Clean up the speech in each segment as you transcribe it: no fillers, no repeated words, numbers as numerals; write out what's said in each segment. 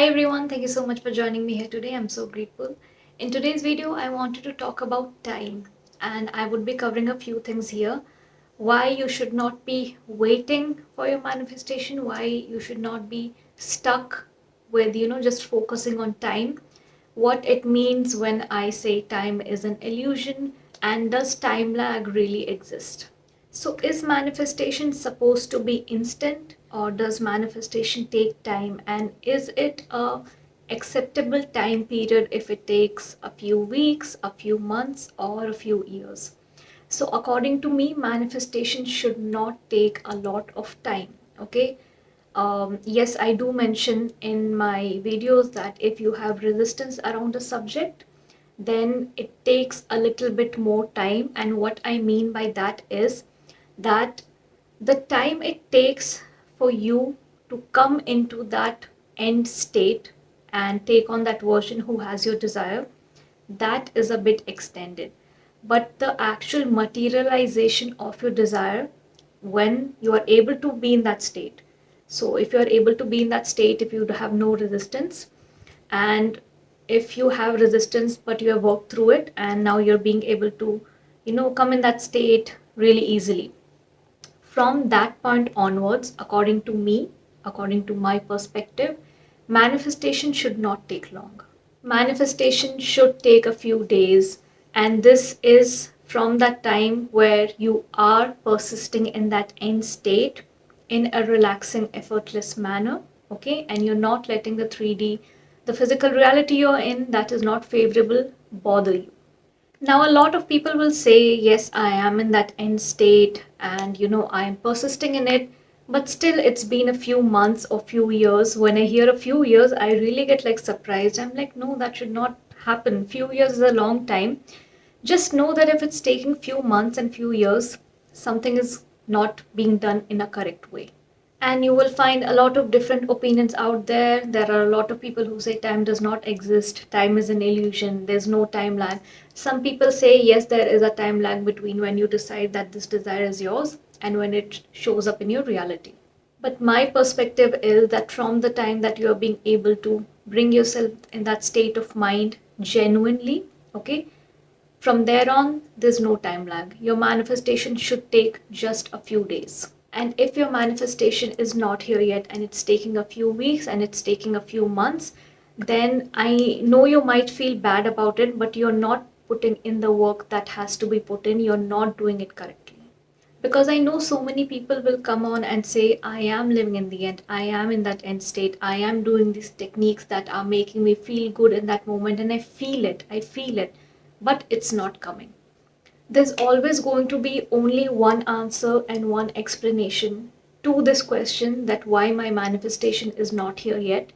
Hi everyone, thank you so much for joining me here today. I'm so grateful. In today's video, I wanted to talk about time, and I would be covering a few things here. Why you should not be waiting for your manifestation, why you should not be stuck with, just focusing on time, what it means when I say time is an illusion, and does time lag really exist? So, is manifestation supposed to be instant, or does manifestation take time? And is it a acceptable time period if it takes a few weeks, a few months, or a few years? So, according to me, manifestation should not take a lot of time. Okay. Yes, I do mention in my videos that if you have resistance around a subject, then it takes a little bit more time. And what I mean by that is that the time it takes for you to come into that end state and take on that version who has your desire, that is a bit extended. But the actual materialization of your desire, when you are able to be in that state, so if you are able to be in that state, if you have no resistance, and if you have resistance but you have worked through it and now you're being able to come in that state really easily, from that point onwards, according to me, according to my perspective, manifestation should not take long. Manifestation should take a few days, and this is from that time where you are persisting in that end state in a relaxing, effortless manner, okay, and you're not letting the 3D, the physical reality you're in that is not favorable, bother you. Now, a lot of people will say, yes, I am in that end state and I am persisting in it, but still it's been a few months or few years. When I hear a few years, I really get like surprised. I'm like, no, that should not happen. Few years is a long time. Just know that if it's taking few months and few years, something is not being done in a correct way. And you will find a lot of different opinions out there. There are a lot of people who say time does not exist, time is an illusion, there's no time lag. Some people say yes, there is a time lag between when you decide that this desire is yours and when it shows up in your reality. But my perspective is that from the time that you are being able to bring yourself in that state of mind genuinely, okay, from there on, there's no time lag. Your manifestation should take just a few days. And if your manifestation is not here yet and it's taking a few weeks and it's taking a few months, then I know you might feel bad about it, but you're not putting in the work that has to be put in. You're not doing it correctly. Because I know so many people will come on and say, I am living in the end, I am in that end state, I am doing these techniques that are making me feel good in that moment, and I feel it, but it's not coming. There's always going to be only one answer and one explanation to this question, that why my manifestation is not here yet.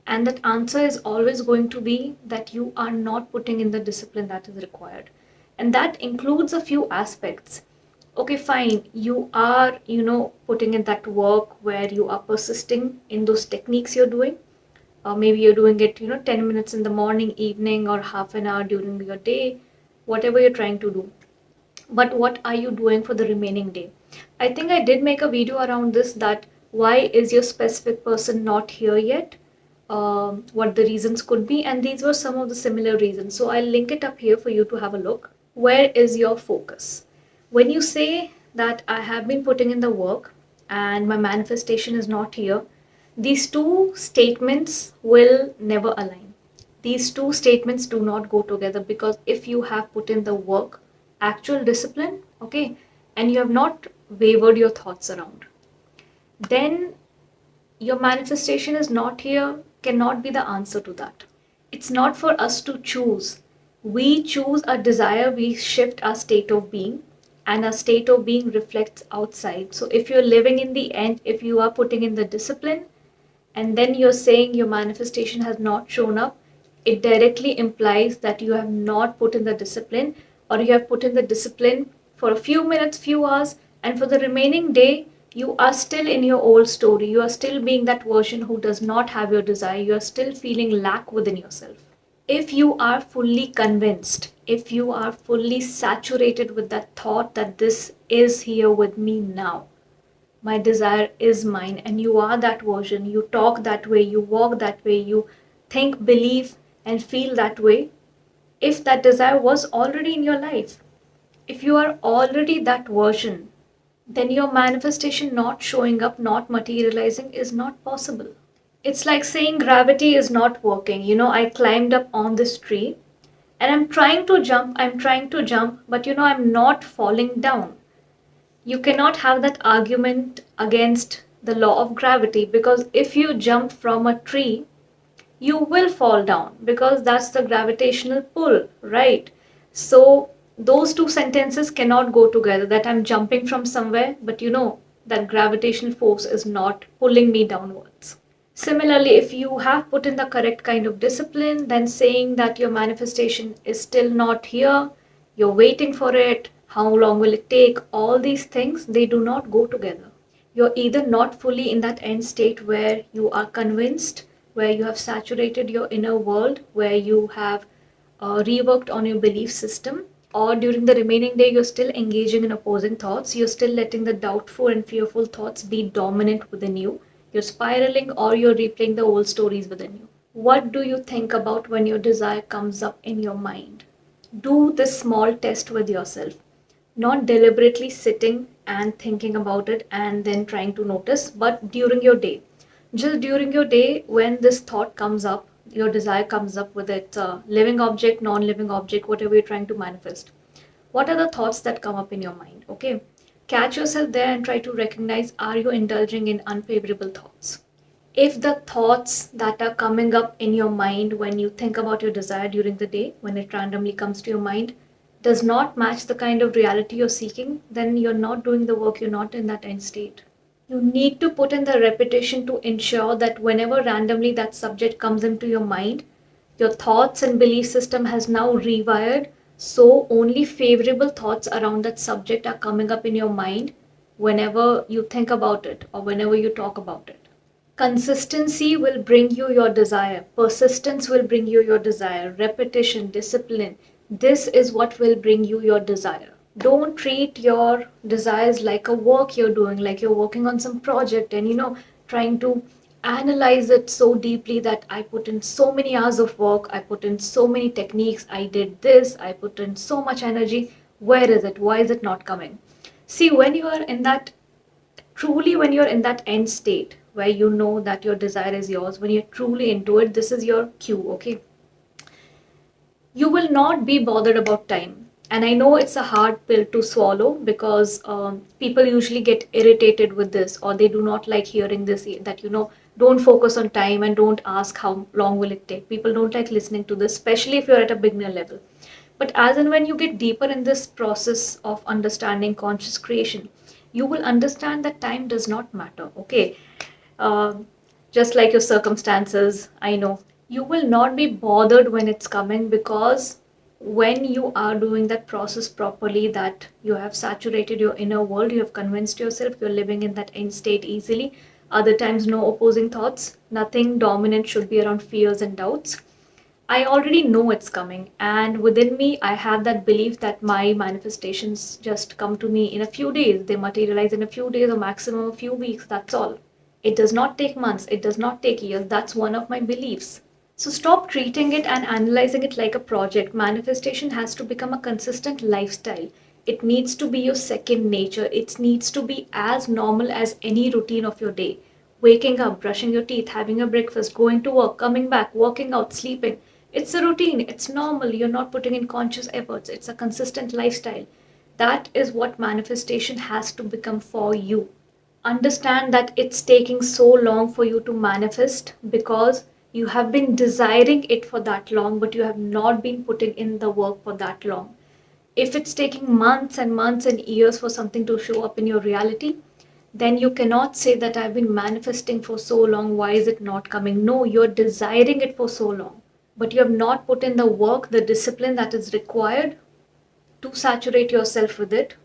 And that answer is always going to be that you are not putting in the discipline that is required. And that includes a few aspects. Okay, fine, you are, putting in that work where you are persisting in those techniques you're doing. Maybe you're doing it, 10 minutes in the morning, evening, or half an hour during your day, whatever you're trying to do. But what are you doing for the remaining day? I think I did make a video around this, that why is your specific person not here yet, what the reasons could be, and these were some of the similar reasons. So I'll link it up here for you to have a look. Where is your focus? When you say that I have been putting in the work and my manifestation is not here, these two statements will never align. These two statements do not go together, because if you have put in the work, actual discipline, okay, and you have not wavered your thoughts around, then your manifestation is not here, cannot be the answer to that. It's not for us to choose. We choose a desire, we shift our state of being, and our state of being reflects outside. So if you're living in the end, if you are putting in the discipline, and then you're saying your manifestation has not shown up, it directly implies that you have not put in the discipline, or you have put in the discipline for a few minutes, few hours, and for the remaining day, you are still in your old story. You are still being that version who does not have your desire. You are still feeling lack within yourself. If you are fully convinced, if you are fully saturated with that thought that this is here with me now, my desire is mine, and you are that version. You talk that way, you walk that way, you think, believe, and feel that way. If that desire was already in your life, if you are already that version, then your manifestation not showing up, not materializing is not possible. It's like saying gravity is not working. I climbed up on this tree and I'm trying to jump, but I'm not falling down. You cannot have that argument against the law of gravity, because if you jump from a tree, you will fall down because that's the gravitational pull, right? So those two sentences cannot go together, that I'm jumping from somewhere, but that gravitational force is not pulling me downwards. Similarly, if you have put in the correct kind of discipline, then saying that your manifestation is still not here, you're waiting for it, how long will it take, all these things, they do not go together. You're either not fully in that end state where you are convinced, where you have saturated your inner world, where you have reworked on your belief system, or during the remaining day, you're still engaging in opposing thoughts, you're still letting the doubtful and fearful thoughts be dominant within you, you're spiraling, or you're replaying the old stories within you. What do you think about when your desire comes up in your mind? Do this small test with yourself, not deliberately sitting and thinking about it and then trying to notice, but during your day. Just during your day, when this thought comes up, your desire comes up with it, living object, non living object, whatever you're trying to manifest. What are the thoughts that come up in your mind? Okay. Catch yourself there and try to recognize, are you indulging in unfavorable thoughts? If the thoughts that are coming up in your mind when you think about your desire during the day, when it randomly comes to your mind, does not match the kind of reality you're seeking, then you're not doing the work, you're not in that end state. You need to put in the repetition to ensure that whenever randomly that subject comes into your mind, your thoughts and belief system has now rewired, so only favorable thoughts around that subject are coming up in your mind whenever you think about it or whenever you talk about it. Consistency will bring you your desire. Persistence will bring you your desire. Repetition, discipline. This is what will bring you your desire. Don't treat your desires like a work you're doing, like you're working on some project and trying to analyze it so deeply that I put in so many hours of work, I put in so many techniques, I did this, I put in so much energy. Where is it? Why is it not coming? See, when you are in that truly, when you're in that end state where you know that your desire is yours, when you're truly into it, this is your cue, okay? You will not be bothered about time. And I know it's a hard pill to swallow because people usually get irritated with this, or they do not like hearing this, that don't focus on time and don't ask how long will it take. People don't like listening to this, especially if you're at a beginner level. But as and when you get deeper in this process of understanding conscious creation, you will understand that time does not matter, okay? uh, just like your circumstances, I know you will not be bothered when it's coming, because when you are doing that process properly, that you have saturated your inner world, you have convinced yourself, you're living in that end state easily. Other times, no opposing thoughts, nothing dominant should be around fears and doubts. I already know it's coming, and within me, I have that belief that my manifestations just come to me in a few days. They materialize in a few days or maximum a few weeks. That's all. It does not take months, it does not take years. That's one of my beliefs. So stop treating it and analyzing it like a project. Manifestation has to become a consistent lifestyle. It needs to be your second nature. It needs to be as normal as any routine of your day. Waking up, brushing your teeth, having a breakfast, going to work, coming back, working out, sleeping. It's a routine, it's normal. You're not putting in conscious efforts. It's a consistent lifestyle. That is what manifestation has to become for you. Understand that it's taking so long for you to manifest because you have been desiring it for that long, but you have not been putting in the work for that long. If it's taking months and months and years for something to show up in your reality, then you cannot say that I've been manifesting for so long, why is it not coming? No, you're desiring it for so long, but you have not put in the work, the discipline that is required to saturate yourself with it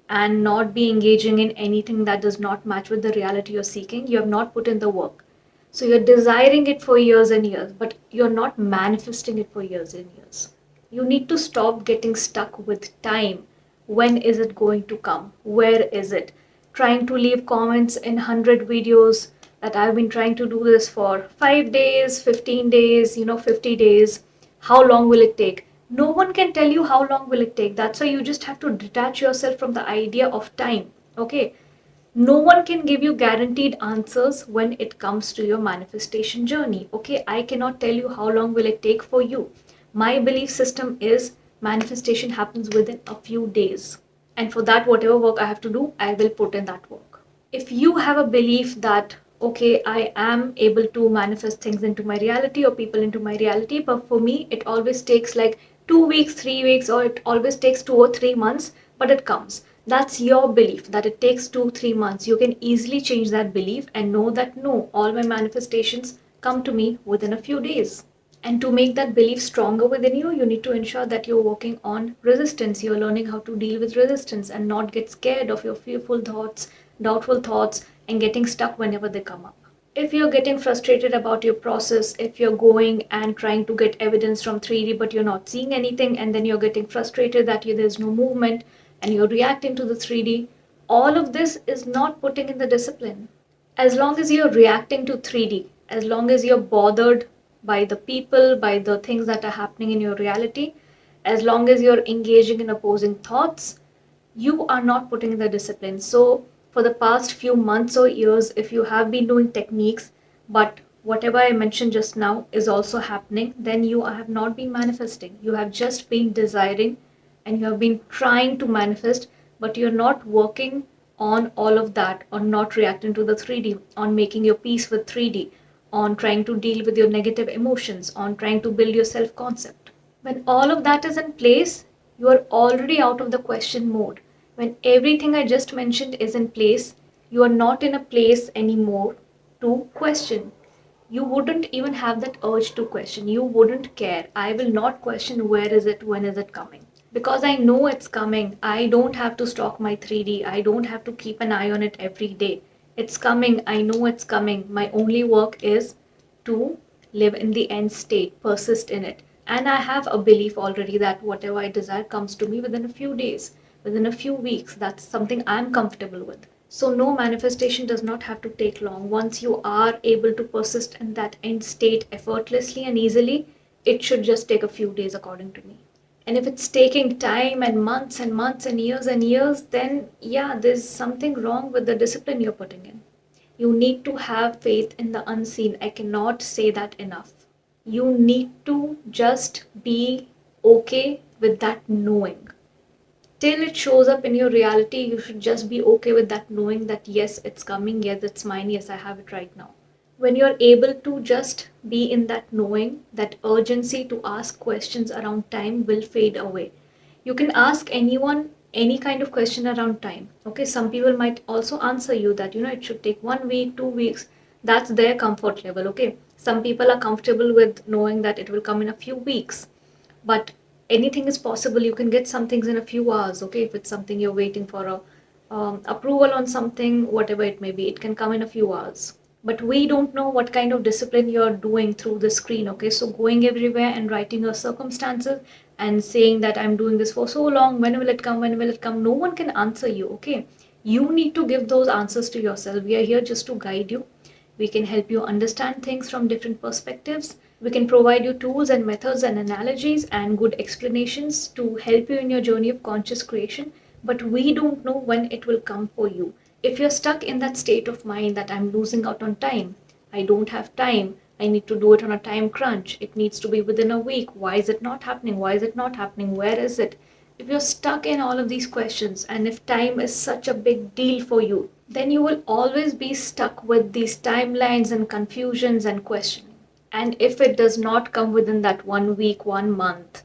and not be engaging in anything that does not match with the reality you're seeking. You have not put in the work. So you're desiring it for years and years, but you're not manifesting it for years and years. You need to stop getting stuck with time. When is it going to come? Where is it? trying to leave comments in 100 videos that I've been trying to do this for 5 days, 15 days, 50 days. How long will it take? No one can tell you how long will it take. That's why you just have to detach yourself from the idea of time. Okay? No one can give you guaranteed answers when it comes to your manifestation journey. Okay, I cannot tell you how long will it take for you. My belief system is manifestation happens within a few days, and for that, whatever work I have to do, I will put in that work. If you have a belief that, okay, I am able to manifest things into my reality or people into my reality, but for me it always takes like 2 weeks, 3 weeks, or it always takes 2 or 3 months, but it comes. That's your belief that it takes 2 3 months. You can easily change that belief and know that no, all my manifestations come to me within a few days. And to make that belief stronger within you, you need to ensure that you're working on resistance. You're learning how to deal with resistance and not get scared of your fearful thoughts, doubtful thoughts, and getting stuck whenever they come up. If you're getting frustrated about your process, if you're going and trying to get evidence from 3D but you're not seeing anything, and then you're getting frustrated that there's no movement and you're reacting to the 3D, all of this is not putting in the discipline. As long as you're reacting to 3D, as long as you're bothered by the people, by the things that are happening in your reality, as long as you're engaging in opposing thoughts, you are not putting in the discipline. So, for the past few months or years, if you have been doing techniques, but whatever I mentioned just now is also happening, then you have not been manifesting. You have just been desiring and you have been trying to manifest, but you're not working on all of that, on not reacting to the 3D, on making your peace with 3D, on trying to deal with your negative emotions, on trying to build your self concept. When all of that is in place, you are already out of the question mode. When everything I just mentioned is in place, you are not in a place anymore to question. You wouldn't even have that urge to question. You wouldn't care. I will not question where is it, when is it coming. Because I know it's coming. I don't have to stalk my 3D. I don't have to keep an eye on it every day. It's coming. I know it's coming. My only work is to live in the end state, persist in it. And I have a belief already that whatever I desire comes to me within a few days, within a few weeks. That's something I'm comfortable with. So, no, manifestation does not have to take long. Once you are able to persist in that end state effortlessly and easily, it should just take a few days, according to me. And if it's taking time and months and months and years, then yeah, there's something wrong with the discipline you're putting in. You need to have faith in the unseen. I cannot say that enough. You need to just be okay with that knowing. Till it shows up in your reality, you should just be okay with that knowing that yes, it's coming, yes, it's mine, yes, I have it right now. When you're able to just be in that knowing, that urgency to ask questions around time will fade away. You can ask anyone any kind of question around time. Okay, some people might also answer you that it should take 1 week, 2 weeks. That's their comfort level. Okay, some people are comfortable with knowing that it will come in a few weeks, but anything is possible. You can get some things in a few hours. Okay, if it's something you're waiting for a approval on something, whatever it may be, it can come in a few hours. But we don't know what kind of discipline you're doing through the screen. Okay, so going everywhere and writing your circumstances and saying that I'm doing this for so long, when will it come, when will it come, no one can answer you. Okay, you need to give those answers to yourself. We are here just to guide you. We can help you understand things from different perspectives. We can provide you tools and methods and analogies and good explanations to help you in your journey of conscious creation, but we don't know when it will come for you. If you're stuck in that state of mind that I'm losing out on time, I don't have time, I need to do it on a time crunch, it needs to be within a week, why is it not happening? Why is it not happening? Where is it? If you're stuck in all of these questions and if time is such a big deal for you, then you will always be stuck with these timelines and confusions and questioning. And if it does not come within that 1 week, 1 month,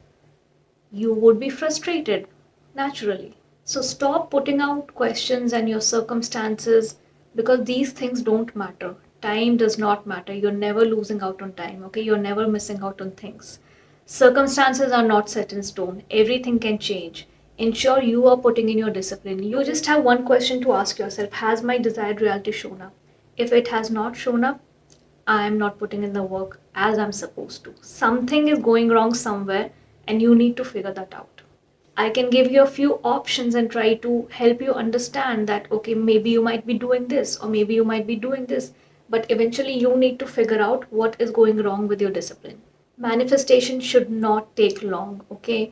you would be frustrated naturally. So stop putting out questions and your circumstances because these things don't matter. Time does not matter. You're never losing out on time, okay? You're never missing out on things. Circumstances are not set in stone. Everything can change. Ensure you are putting in your discipline. You just have one question to ask yourself: has my desired reality shown up? If it has not shown up, I am not putting in the work as I'm supposed to. Something is going wrong somewhere, and you need to figure that out. I can give you a few options and try to help you understand that, okay, maybe you might be doing this or maybe you might be doing this, but eventually you need to figure out what is going wrong with your discipline. Manifestation should not take long, okay?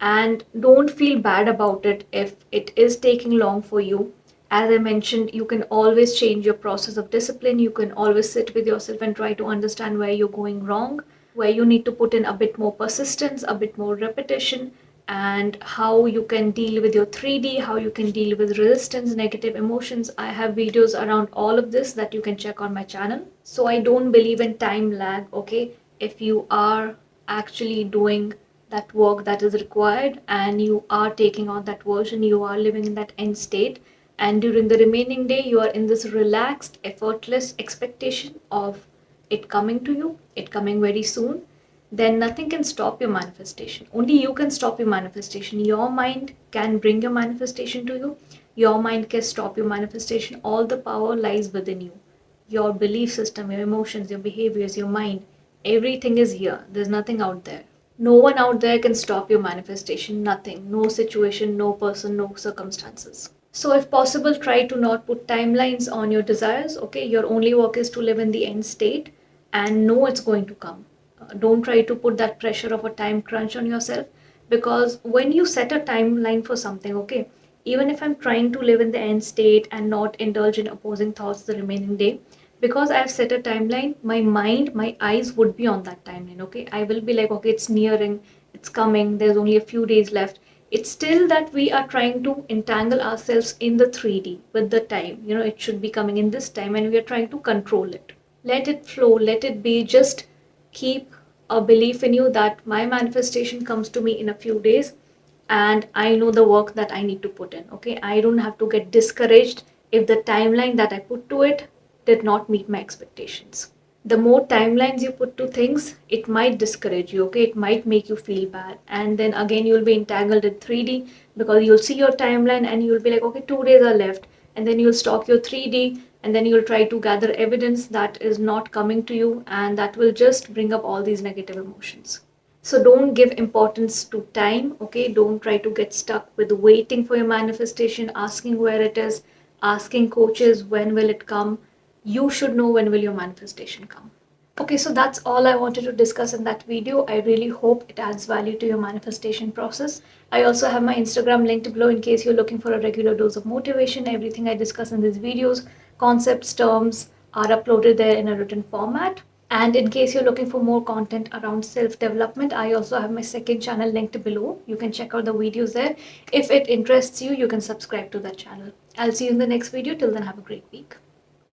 And don't feel bad about it if it is taking long for you. As I mentioned, you can always change your process of discipline. You can always sit with yourself and try to understand where you're going wrong, where you need to put in a bit more persistence, a bit more repetition, and how you can deal with your 3D, how you can deal with resistance, negative emotions. I have videos around all of this that you can check on my channel. So I don't believe in time lag, okay? If you are actually doing that work that is required and you are taking on that version, you are living in that end state, and during the remaining day you are in this relaxed effortless expectation of it coming to you, it coming very soon, then nothing can stop your manifestation. Only you can stop your manifestation. Your mind can bring your manifestation to you, your mind can stop your manifestation. All the power lies within you, your belief system, your emotions, your behaviors, your mind. Everything is here, there's nothing out there. No one out there can stop your manifestation. Nothing. No situation, no person, no circumstances. So, if possible, try to not put timelines on your desires. Okay, your only work is to live in the end state and know it's going to come. Don't try to put that pressure of a time crunch on yourself, because when you set a timeline for something, okay, even if I'm trying to live in the end state and not indulge in opposing thoughts the remaining day, because I've set a timeline, my mind, my eyes would be on that timeline. Okay, I will be like, okay, it's nearing, it's coming, there's only a few days left. It's still that we are trying to entangle ourselves in the 3D with the time. It should be coming in this time and we are trying to control it. Let it flow, let it be. Just keep a belief in you that my manifestation comes to me in a few days and I know the work that I need to put in. Okay, I don't have to get discouraged if the timeline that I put to it did not meet my expectations. The more timelines you put to things, it might discourage you, okay? It might make you feel bad. And then again, you'll be entangled in 3D because you'll see your timeline and you'll be like, okay, 2 days are left. And then you'll stalk your 3D and then you'll try to gather evidence that is not coming to you, and that will just bring up all these negative emotions. So don't give importance to time, okay? Don't try to get stuck with waiting for your manifestation, asking where it is, asking coaches when will it come. You should know when will your manifestation come. Okay, so that's all I wanted to discuss in that video. I really hope it adds value to your manifestation process. I also have my Instagram linked below in case you're looking for a regular dose of motivation. Everything I discuss in these videos, concepts, terms, are uploaded there in a written format. And in case you're looking for more content around self-development, I also have my second channel linked below. You can check out the videos there. If it interests you, you can subscribe to that channel. I'll see you in the next video. Till then, have a great week.